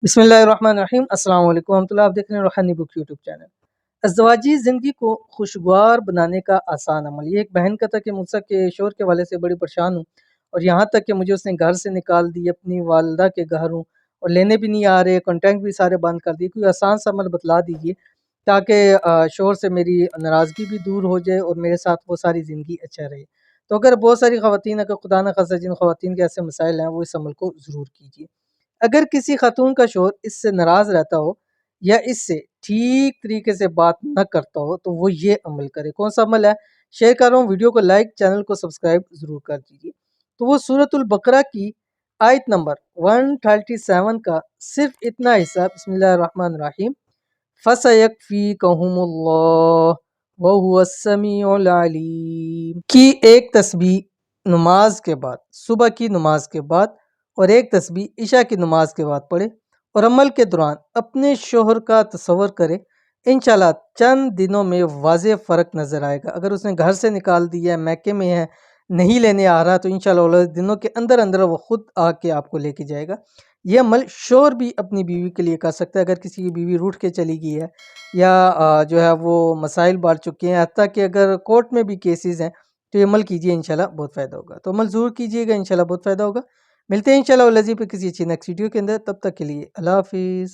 بسم اللہ الرحمن الرحیم۔ السلام علیکم ورحمۃ اللہ۔ آپ دیکھ رہے ہیں روحانی بک یوٹیوب چینل۔ ازدواجی زندگی کو خوشگوار بنانے کا آسان عمل۔ یہ ایک بہن کا تھا کہ مجھ سے کے شور کے والے سے بڑی پریشان ہوں، اور یہاں تک کہ مجھے اس نے گھر سے نکال دی، اپنی والدہ کے گھر ہوں اور لینے بھی نہیں آ رہے، کانٹیکٹ بھی سارے بند کر دیے۔ کوئی آسان سا عمل بتلا دیجیے تاکہ شور سے میری ناراضگی بھی دور ہو جائے اور میرے ساتھ وہ ساری زندگی اچھا رہے۔ تو اگر بہت ساری خواتین، اگر خدا نہ خاصہ جن خواتین کے ایسے مسائل ہیں، وہ اس عمل کو ضرور کیجیے۔ اگر کسی خاتون کا شوہر اس سے ناراض رہتا ہو یا اس سے ٹھیک طریقے سے بات نہ کرتا ہو تو وہ یہ عمل کرے۔ کون سا عمل ہے؟ شیئر کر رہا ہوں، ویڈیو کو لائک، چینل کو سبسکرائب ضرور کر دیجیے۔ تو وہ سورۃ البقرہ کی آیت نمبر 137 کا صرف اتنا حصہ، بسم اللہ الرحمن الرحیم، فَسَيَكْفِيكَهُمُ اللَّهُ وَهُوَ السَّمِيعُ الْعَلِيمُ کی ایک تسبیح نماز کے بعد، صبح کی نماز کے بعد، اور ایک تسبیح عشاء کی نماز کے بعد پڑھے، اور عمل کے دوران اپنے شوہر کا تصور کرے۔ انشاءاللہ چند دنوں میں واضح فرق نظر آئے گا۔ اگر اس نے گھر سے نکال دیا ہے، میکے میں ہے، نہیں لینے آ رہا، تو انشاءاللہ دنوں کے اندر اندر وہ خود آ کے آپ کو لے کے جائے گا۔ یہ عمل شوہر بھی اپنی بیوی کے لیے کر سکتا ہے۔ اگر کسی کی بیوی روٹھ کے چلی گئی ہے یا جو ہے وہ مسائل بڑھ چکے ہیں، حتیٰ کہ اگر کورٹ میں بھی کیسز ہیں، تو یہ عمل کیجیے، انشاءاللہ بہت فائدہ ہوگا۔ تو عمل ضرور کیجیے گا، انشاءاللہ بہت فائدہ ہوگا۔ ملتے ہیں انشاءاللہ الذی پہ کسی اچھی نیکسٹ ویڈیو کے اندر، تب تک کے لیے اللہ حافظ۔